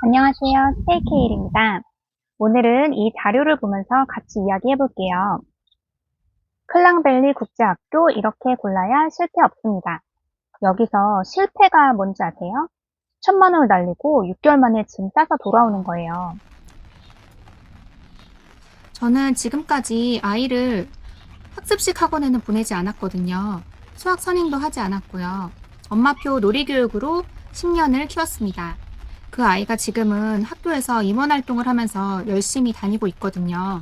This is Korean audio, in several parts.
안녕하세요. 스테이케일입니다. 오늘은 이 자료를 보면서 같이 이야기해 볼게요. 클랑벨리 국제학교 이렇게 골라야 실패 없습니다. 여기서 실패가 뭔지 아세요? 수천만 원을 날리고 6개월 만에 짐 싸서 돌아오는 거예요. 저는 지금까지 아이를 학습식 학원에는 보내지 않았거든요. 수학 선행도 하지 않았고요. 엄마표 놀이교육으로 10년을 키웠습니다. 그 아이가 지금은 학교에서 임원 활동을 하면서 열심히 다니고 있거든요.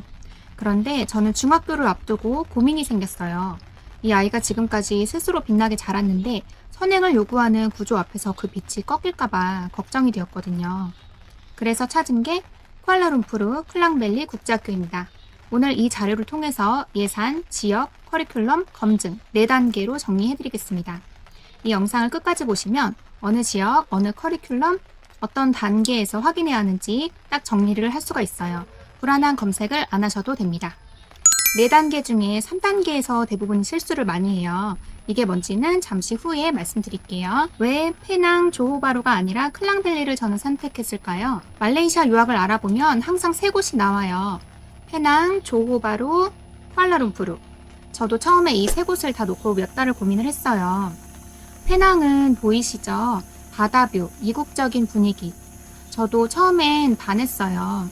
그런데 저는 중학교를 앞두고 고민이 생겼어요. 이 아이가 지금까지 스스로 빛나게 자랐는데 선행을 요구하는 구조 앞에서 그 빛이 꺾일까봐 걱정이 되었거든요. 그래서 찾은 게 쿠알라룸푸르 클랑벨리 국제학교입니다. 오늘 이 자료를 통해서 예산, 지역, 커리큘럼, 검증 4단계로 정리해드리겠습니다. 이 영상을 끝까지 보시면 어느 지역, 어느 커리큘럼, 어떤 단계에서 확인해야 하는지 딱 정리를 할 수가 있어요. 불안한 검색을 안 하셔도 됩니다. 4단계 중에 3단계에서 대부분 실수를 많이 해요. 이게 뭔지는 잠시 후에 말씀드릴게요. 왜 페낭 조호바루가 아니라 클랑벨리를 저는 선택했을까요? 말레이시아 유학을 알아보면 항상 3곳이 나와요. 페낭, 조호바루, 쿠알라룸푸르. 저도 처음에 이 3곳을 다 놓고 몇 달을 고민을 했어요. 페낭은 보이시죠? 바다뷰, 이국적인 분위기. 저도 처음엔 반했어요.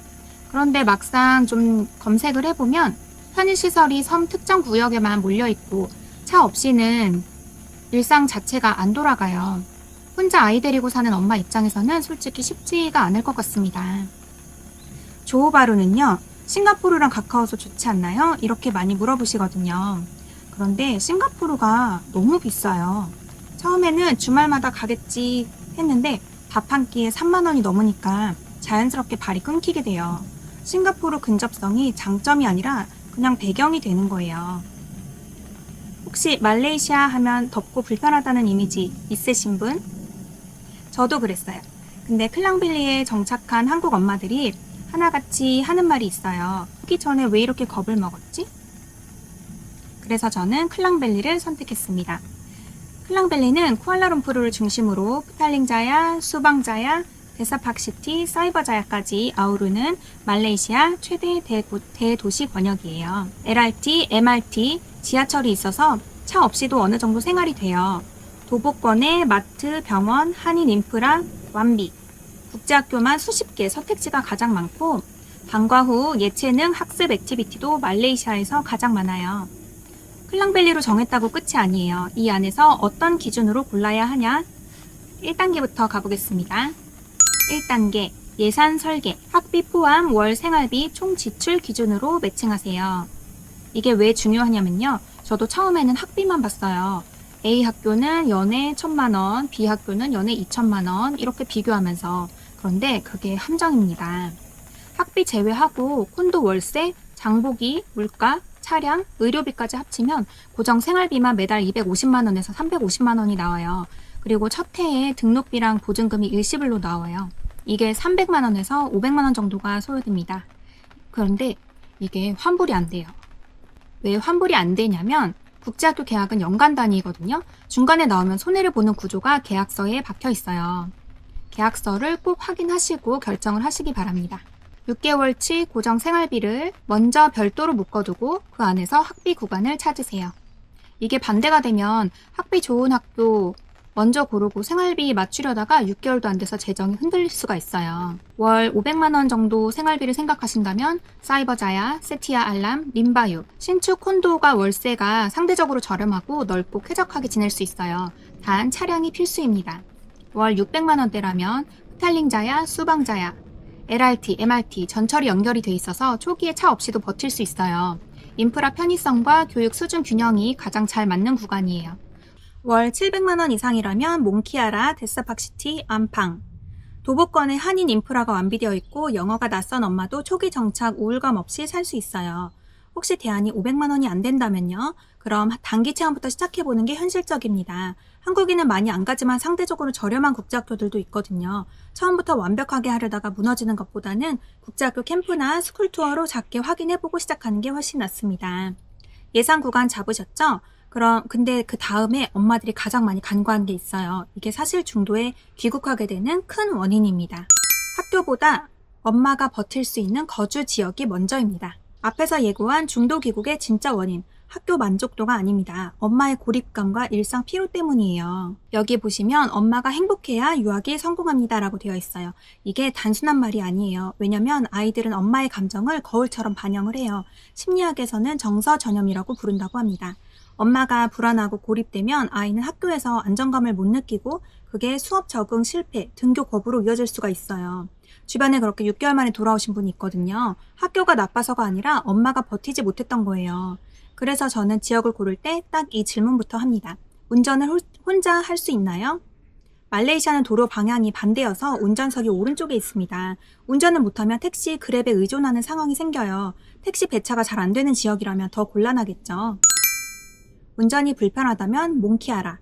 그런데 막상 좀 검색을 해보면 편의시설이 섬 특정 구역에만 몰려있고 차 없이는 일상 자체가 안 돌아가요. 혼자 아이 데리고 사는 엄마 입장에서는 솔직히 쉽지가 않을 것 같습니다. 조호바루는요, 싱가포르랑 가까워서 좋지 않나요? 이렇게 많이 물어보시거든요. 그런데 싱가포르가 너무 비싸요. 처음에는 주말마다 가겠지 했는데 밥 한 끼에 3만 원이 넘으니까 자연스럽게 발이 끊기게 돼요. 싱가포르 근접성이 장점이 아니라 그냥 배경이 되는 거예요. 혹시 말레이시아 하면 덥고 불편하다는 이미지 있으신 분? 저도 그랬어요. 근데 클랑벨리에 정착한 한국 엄마들이 하나같이 하는 말이 있어요. 오기 전에 왜 이렇게 겁을 먹었지? 그래서 저는 클랑벨리를 선택했습니다. 클랑벨리는 쿠알라룸푸르를 중심으로 푸탈링자야, 수방자야, 데사팍시티, 사이버자야까지 아우르는 말레이시아 최대 대도시 권역이에요. LRT, MRT, 지하철이 있어서 차 없이도 어느 정도 생활이 돼요. 도보권에 마트, 병원, 한인 인프라, 완비, 국제학교만 수십 개 선택지가 가장 많고 방과 후 예체능 학습 액티비티도 말레이시아에서 가장 많아요. 클랑벨리로 정했다고 끝이 아니에요. 이 안에서 어떤 기준으로 골라야 하냐? 1단계부터 가보겠습니다. 1단계 예산 설계, 학비 포함 월 생활비 총 지출 기준으로 매칭하세요. 이게 왜 중요하냐면요. 저도 처음에는 학비만 봤어요. A 학교는 연애 1,000만 원, B 학교는 연애 2,000만 원 이렇게 비교하면서. 그런데 그게 함정입니다. 학비 제외하고 콘도 월세, 장보기, 물가, 차량, 의료비까지 합치면 고정 생활비만 매달 250만 원에서 350만 원이 나와요. 그리고 첫 해에 등록비랑 보증금이 일시불로 나와요. 이게 300만 원에서 500만 원 정도가 소요됩니다. 그런데 이게 환불이 안 돼요. 왜 환불이 안 되냐면 국제학교 계약은 연간 단위거든요. 중간에 나오면 손해를 보는 구조가 계약서에 박혀 있어요. 계약서를 꼭 확인하시고 결정을 하시기 바랍니다. 6개월치 고정 생활비를 먼저 별도로 묶어두고 그 안에서 학비 구간을 찾으세요. 이게 반대가 되면 학비 좋은 학교 먼저 고르고 생활비 맞추려다가 6개월도 안 돼서 재정이 흔들릴 수가 있어요. 월 500만 원 정도 생활비를 생각하신다면 사이버자야, 세티야 알람, 림바유, 신축 콘도가 월세가 상대적으로 저렴하고 넓고 쾌적하게 지낼 수 있어요. 단 차량이 필수입니다. 월 600만 원대라면 스탈링자야, 수방자야, LRT, MRT 전철이 연결이 돼 있어서 초기에 차 없이도 버틸 수 있어요. 인프라 편의성과 교육 수준 균형이 가장 잘 맞는 구간이에요. 월 700만 원 이상이라면 몽키아라, 데스팍시티, 암팡. 도보권에 한인 인프라가 완비되어 있고 영어가 낯선 엄마도 초기 정착 우울감 없이 살 수 있어요. 혹시 대안이 500만 원이 안 된다면요? 그럼 단기 체험부터 시작해보는 게 현실적입니다. 한국인은 많이 안 가지만 상대적으로 저렴한 국제학교들도 있거든요. 처음부터 완벽하게 하려다가 무너지는 것보다는 국제학교 캠프나 스쿨투어로 작게 확인해보고 시작하는 게 훨씬 낫습니다. 예산 구간 잡으셨죠? 근데 그 다음에 엄마들이 가장 많이 간과한 게 있어요. 이게 사실 중도에 귀국하게 되는 큰 원인입니다. 학교 학교보다 엄마가 버틸 수 있는 거주 지역이 먼저입니다. 앞에서 예고한 중도 귀국의 진짜 원인, 학교 만족도가 아닙니다. 엄마의 고립감과 일상 피로 때문이에요. 여기 보시면 엄마가 행복해야 유학이 성공합니다 라고 되어 있어요. 이게 단순한 말이 아니에요. 왜냐면 아이들은 엄마의 감정을 거울처럼 반영을 해요. 심리학에서는 정서 전염이라고 부른다고 합니다. 엄마가 불안하고 고립되면 아이는 학교에서 안정감을 못 느끼고 그게 수업 적응 실패, 등교 거부로 이어질 수가 있어요. 주변에 그렇게 6개월 만에 돌아오신 분이 있거든요. 학교가 나빠서가 아니라 엄마가 버티지 못했던 거예요. 그래서 저는 지역을 고를 때 딱 이 질문부터 합니다. 운전을 혼자 할 수 있나요? 말레이시아는 도로 방향이 반대여서 운전석이 오른쪽에 있습니다. 운전을 못하면 택시, 그랩에 의존하는 상황이 생겨요. 택시 배차가 잘 안 되는 지역이라면 더 곤란하겠죠. 운전이 불편하다면 몽키아라.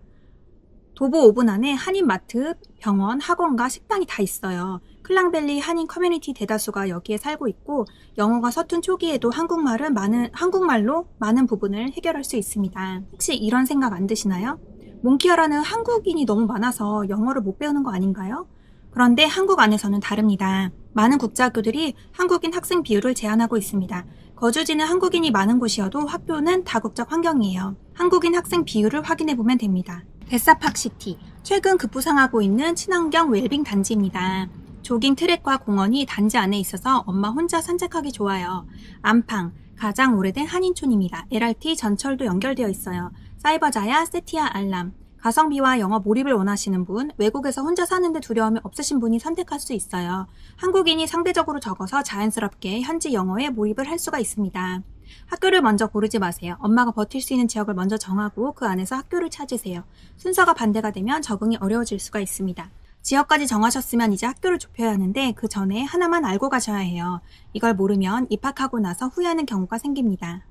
도보 5분 안에 한인마트, 병원, 학원과 식당이 다 있어요. 클랑밸리 한인 커뮤니티 대다수가 여기에 살고 있고 영어가 서툰 초기에도 한국말로 많은 부분을 해결할 수 있습니다. 혹시 이런 생각 안 드시나요? 몽키아라는 한국인이 너무 많아서 영어를 못 배우는 거 아닌가요? 그런데 한국 안에서는 다릅니다. 많은 국제학교들이 한국인 학생 비율을 제한하고 있습니다. 거주지는 한국인이 많은 곳이어도 학교는 다국적 환경이에요. 한국인 학생 비율을 확인해보면 됩니다. 데사팍시티, 최근 급부상하고 있는 친환경 웰빙 단지입니다. 조깅 트랙과 공원이 단지 안에 있어서 엄마 혼자 산책하기 좋아요. 안팡, 가장 오래된 한인촌입니다. LRT 전철도 연결되어 있어요. 사이버자야, 세티야 알람. 가성비와 영어 몰입을 원하시는 분, 외국에서 혼자 사는데 두려움이 없으신 분이 선택할 수 있어요. 한국인이 상대적으로 적어서 자연스럽게 현지 영어에 몰입을 할 수가 있습니다. 학교를 먼저 고르지 마세요. 엄마가 버틸 수 있는 지역을 먼저 정하고 그 안에서 학교를 찾으세요. 순서가 반대가 되면 적응이 어려워질 수가 있습니다. 지역까지 정하셨으면 이제 학교를 좁혀야 하는데 그 전에 하나만 알고 가셔야 해요. 이걸 모르면 입학하고 나서 후회하는 경우가 생깁니다.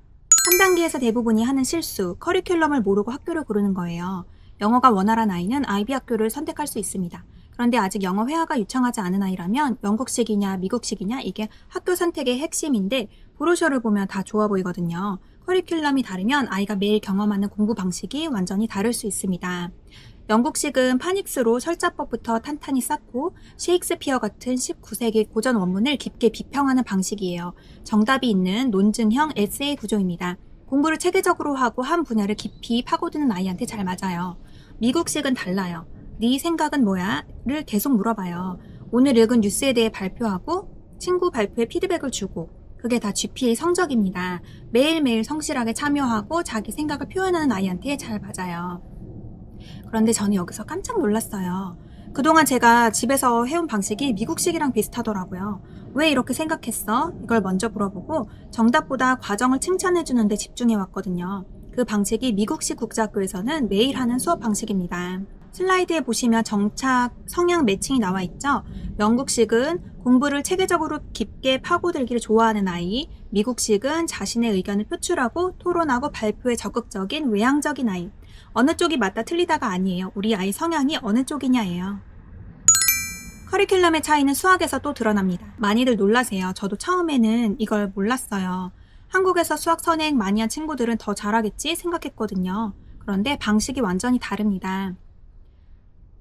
3단계에서 대부분이 하는 실수, 커리큘럼을 모르고 학교를 고르는 거예요. 영어가 원활한 아이는 아이비 학교를 선택할 수 있습니다. 그런데 아직 영어 회화가 유창하지 않은 아이라면 영국식이냐 미국식이냐 이게 학교 선택의 핵심인데 브로셔를 보면 다 좋아 보이거든요. 커리큘럼이 다르면 아이가 매일 경험하는 공부 방식이 완전히 다를 수 있습니다. 영국식은 파닉스로 철자법부터 탄탄히 쌓고 셰익스피어 같은 19세기 고전 원문을 깊게 비평하는 방식이에요. 정답이 있는 논증형 에세이 구조입니다. 공부를 체계적으로 하고 한 분야를 깊이 파고드는 아이한테 잘 맞아요. 미국식은 달라요. 네 생각은 뭐야? 를 계속 물어봐요. 오늘 읽은 뉴스에 대해 발표하고 친구 발표에 피드백을 주고 그게 다 GPA 성적입니다. 매일매일 성실하게 참여하고 자기 생각을 표현하는 아이한테 잘 맞아요. 그런데 저는 여기서 깜짝 놀랐어요. 그동안 제가 집에서 해온 방식이 미국식이랑 비슷하더라고요. 왜 이렇게 생각했어? 이걸 먼저 물어보고 정답보다 과정을 칭찬해주는 데 집중해왔거든요. 그 방식이 미국식 국제학교에서는 매일 하는 수업 방식입니다. 슬라이드에 보시면 정착, 성향 매칭이 나와 있죠? 영국식은 공부를 체계적으로 깊게 파고들기를 좋아하는 아이, 미국식은 자신의 의견을 표출하고 토론하고 발표에 적극적인 외향적인 아이. 어느 쪽이 맞다 틀리다가 아니에요. 우리 아이 성향이 어느 쪽이냐예요. 커리큘럼의 차이는 수학에서 또 드러납니다. 많이들 놀라세요. 저도 처음에는 이걸 몰랐어요. 한국에서 수학 선행 많이 한 친구들은 더 잘하겠지 생각했거든요. 그런데 방식이 완전히 다릅니다.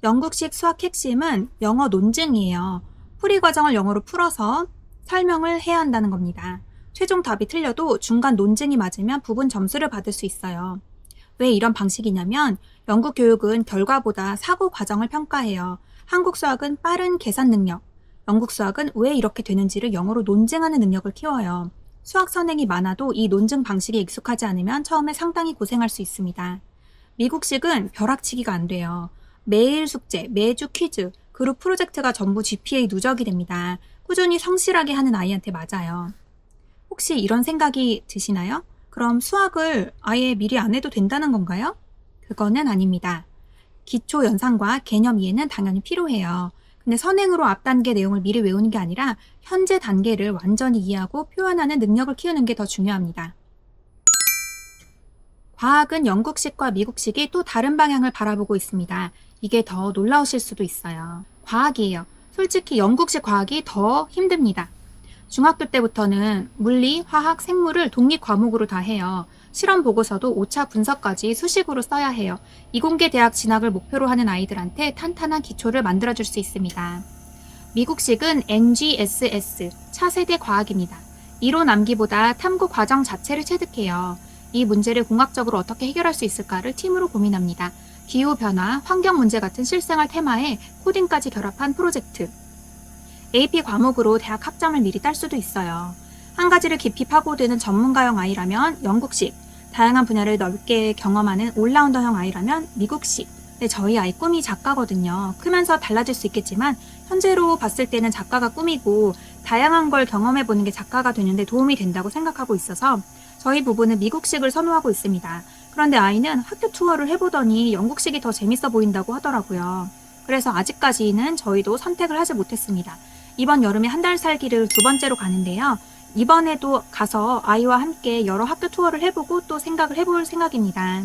영국식 수학 핵심은 영어 논증이에요. 풀이 과정을 영어로 풀어서 설명을 해야 한다는 겁니다. 최종 답이 틀려도 중간 논증이 맞으면 부분 점수를 받을 수 있어요. 왜 이런 방식이냐면 영국 교육은 결과보다 사고 과정을 평가해요. 한국 수학은 빠른 계산 능력, 영국 수학은 왜 이렇게 되는지를 영어로 논증하는 능력을 키워요. 수학 선행이 많아도 이 논증 방식에 익숙하지 않으면 처음에 상당히 고생할 수 있습니다. 미국식은 벼락치기가 안 돼요. 매일 숙제, 매주 퀴즈, 그룹 프로젝트가 전부 GPA 누적이 됩니다. 꾸준히 성실하게 하는 아이한테 맞아요. 혹시 이런 생각이 드시나요? 그럼 수학을 아예 미리 안 해도 된다는 건가요? 그거는 아닙니다. 기초 연상과 개념 이해는 당연히 필요해요. 근데 선행으로 앞 단계 내용을 미리 외우는 게 아니라 현재 단계를 완전히 이해하고 표현하는 능력을 키우는 게 더 중요합니다. 과학은 영국식과 미국식이 또 다른 방향을 바라보고 있습니다. 이게 더 놀라우실 수도 있어요. 과학이에요. 솔직히 영국식 과학이 더 힘듭니다. 중학교 때부터는 물리, 화학, 생물을 독립 과목으로 다 해요. 실험 보고서도 오차 분석까지 수식으로 써야 해요. 이공계 대학 진학을 목표로 하는 아이들한테 탄탄한 기초를 만들어줄 수 있습니다. 미국식은 NGSS, 차세대 과학입니다. 이론 암기보다 탐구 과정 자체를 체득해요. 이 문제를 공학적으로 어떻게 해결할 수 있을까를 팀으로 고민합니다. 기후변화, 환경 문제 같은 실생활 테마에 코딩까지 결합한 프로젝트. AP 과목으로 대학 학점을 미리 딸 수도 있어요. 한 가지를 깊이 파고드는 전문가형 아이라면 영국식, 다양한 분야를 넓게 경험하는 올라운더형 아이라면 미국식. 네, 저희 아이 꿈이 작가거든요. 크면서 달라질 수 있겠지만 현재로 봤을 때는 작가가 꿈이고 다양한 걸 경험해보는 게 작가가 되는데 도움이 된다고 생각하고 있어서 저희 부부는 미국식을 선호하고 있습니다. 그런데 아이는 학교 투어를 해보더니 영국식이 더 재밌어 보인다고 하더라고요. 그래서 아직까지는 저희도 선택을 하지 못했습니다. 이번 여름에 한 달 살기를 두 번째로 가는데요. 이번에도 가서 아이와 함께 여러 학교 투어를 해보고 또 생각을 해볼 생각입니다.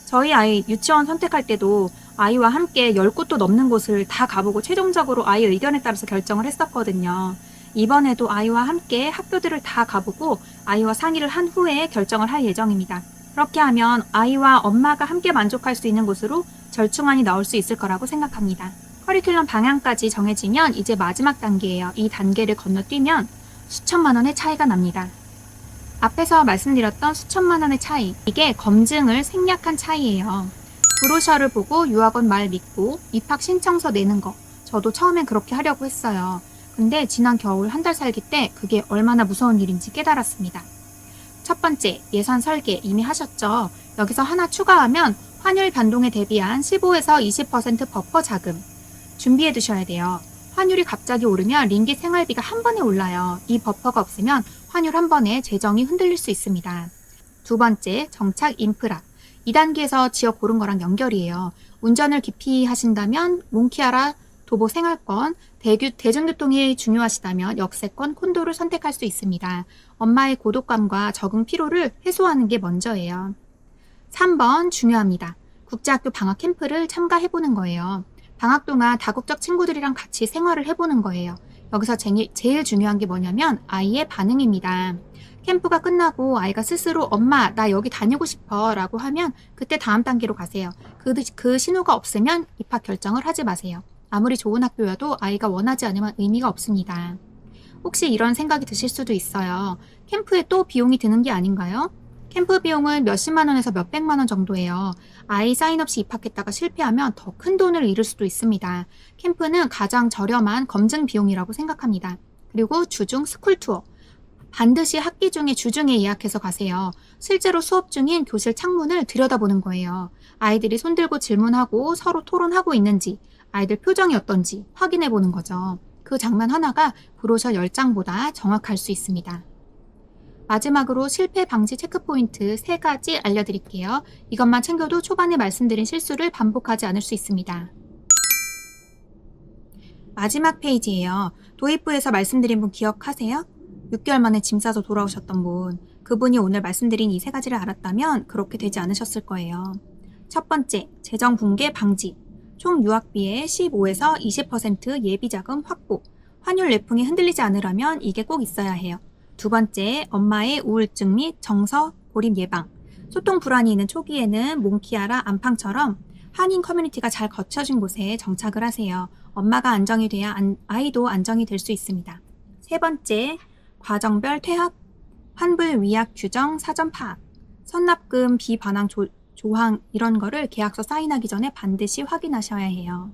저희 아이 유치원 선택할 때도 아이와 함께 10곳도 넘는 곳을 다 가보고 최종적으로 아이의 의견에 따라서 결정을 했었거든요. 이번에도 아이와 함께 학교들을 다 가보고 아이와 상의를 한 후에 결정을 할 예정입니다. 그렇게 하면 아이와 엄마가 함께 만족할 수 있는 곳으로 절충안이 나올 수 있을 거라고 생각합니다. 커리큘럼 방향까지 정해지면 이제 마지막 단계예요. 이 단계를 건너뛰면 수천만 원의 차이가 납니다. 앞에서 말씀드렸던 수천만 원의 차이, 이게 검증을 생략한 차이예요. 브로셔를 보고 유학원 말 믿고 입학 신청서 내는 거, 저도 처음엔 그렇게 하려고 했어요. 근데 지난 겨울 한 달 살기 때 그게 얼마나 무서운 일인지 깨달았습니다. 첫 번째, 예산 설계 이미 하셨죠? 여기서 하나 추가하면 환율 변동에 대비한 15에서 20% 버퍼 자금 준비해 두셔야 돼요. 환율이 갑자기 오르면 링깃 생활비가 한 번에 올라요. 이 버퍼가 없으면 환율 한 번에 재정이 흔들릴 수 있습니다. 두 번째, 정착 인프라. 2단계에서 지역 고른 거랑 연결이에요. 운전을 기피 하신다면 몽키아라 도보 생활권, 대중교통이 중요하시다면 역세권 콘도를 선택할 수 있습니다. 엄마의 고독감과 적응 피로를 해소하는 게 먼저예요. 3번 중요합니다. 국제학교 방학 캠프를 참가해보는 거예요. 방학 동안 다국적 친구들이랑 같이 생활을 해보는 거예요. 여기서 제일 중요한 게 뭐냐면 아이의 반응입니다. 캠프가 끝나고 아이가 스스로 엄마 나 여기 다니고 싶어 라고 하면 그때 다음 단계로 가세요. 그 신호가 없으면 입학 결정을 하지 마세요. 아무리 좋은 학교여도 아이가 원하지 않으면 의미가 없습니다. 혹시 이런 생각이 드실 수도 있어요. 캠프에 또 비용이 드는 게 아닌가요? 캠프 비용은 몇십만 원에서 몇백만 원 정도예요. 아이 사인 없이 입학했다가 실패하면 더 큰 돈을 잃을 수도 있습니다. 캠프는 가장 저렴한 검증 비용이라고 생각합니다. 그리고 주중 스쿨 투어. 반드시 학기 중에 주중에 예약해서 가세요. 실제로 수업 중인 교실 창문을 들여다보는 거예요. 아이들이 손들고 질문하고 서로 토론하고 있는지, 아이들 표정이 어떤지 확인해 보는 거죠. 그 장면 하나가 브로셔 10장보다 정확할 수 있습니다. 마지막으로 실패 방지 체크포인트 3가지 알려드릴게요. 이것만 챙겨도 초반에 말씀드린 실수를 반복하지 않을 수 있습니다. 마지막 페이지예요. 도입부에서 말씀드린 분 기억하세요? 6개월 만에 짐 싸서 돌아오셨던 분. 그분이 오늘 말씀드린 이 3가지를 알았다면 그렇게 되지 않으셨을 거예요. 첫 번째, 재정 붕괴 방지. 총 유학비의 15에서 20% 예비자금 확보. 환율 내풍이 흔들리지 않으려면 이게 꼭 있어야 해요. 두 번째, 엄마의 우울증 및 정서 고립 예방. 소통 불안이 있는 초기에는 몽키아라 안팡처럼 한인 커뮤니티가 잘 거쳐진 곳에 정착을 하세요. 엄마가 안정이 돼야 아이도 안정이 될 수 있습니다. 세 번째, 과정별 퇴학, 환불 위약 규정 사전 파악. 선납금 비반환 조항 이런 거를 계약서 사인하기 전에 반드시 확인하셔야 해요.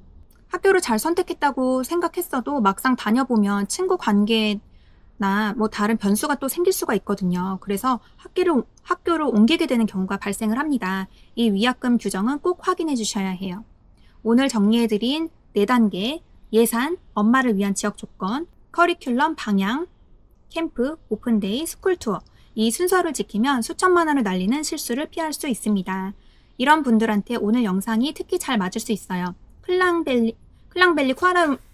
학교를 잘 선택했다고 생각했어도 막상 다녀보면 친구 관계나 뭐 다른 변수가 또 생길 수가 있거든요. 그래서 학교를 옮기게 되는 경우가 발생을 합니다. 이 위약금 규정은 꼭 확인해 주셔야 해요. 오늘 정리해드린 4단계, 예산, 엄마를 위한 지역 조건, 커리큘럼 방향, 캠프, 오픈데이, 스쿨투어. 이 순서를 지키면 수천만 원을 날리는 실수를 피할 수 있습니다. 이런 분들한테 오늘 영상이 특히 잘 맞을 수 있어요. 클랑벨리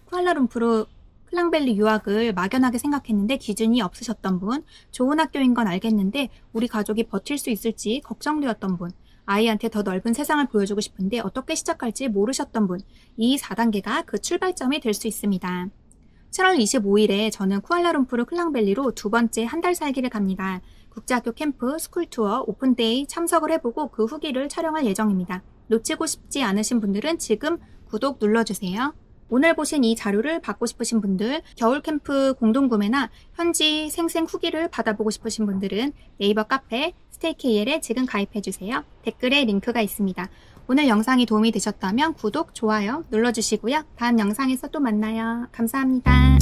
쿠알라룸푸르 클랑벨리 유학을 막연하게 생각했는데 기준이 없으셨던 분, 좋은 학교인 건 알겠는데 우리 가족이 버틸 수 있을지 걱정되었던 분, 아이한테 더 넓은 세상을 보여주고 싶은데 어떻게 시작할지 모르셨던 분, 이 4단계가 그 출발점이 될 수 있습니다. 7월 25일에 저는 쿠알라룸푸르 클랑벨리로 두 번째 한 달 살기를 갑니다. 국제학교 캠프, 스쿨투어, 오픈데이 참석을 해보고 그 후기를 촬영할 예정입니다. 놓치고 싶지 않으신 분들은 지금 구독 눌러주세요. 오늘 보신 이 자료를 받고 싶으신 분들, 겨울 캠프 공동구매나 현지 생생 후기를 받아보고 싶으신 분들은 네이버 카페 스테이KL에 지금 가입해주세요. 댓글에 링크가 있습니다. 오늘 영상이 도움이 되셨다면 구독, 좋아요 눌러주시고요. 다음 영상에서 또 만나요. 감사합니다.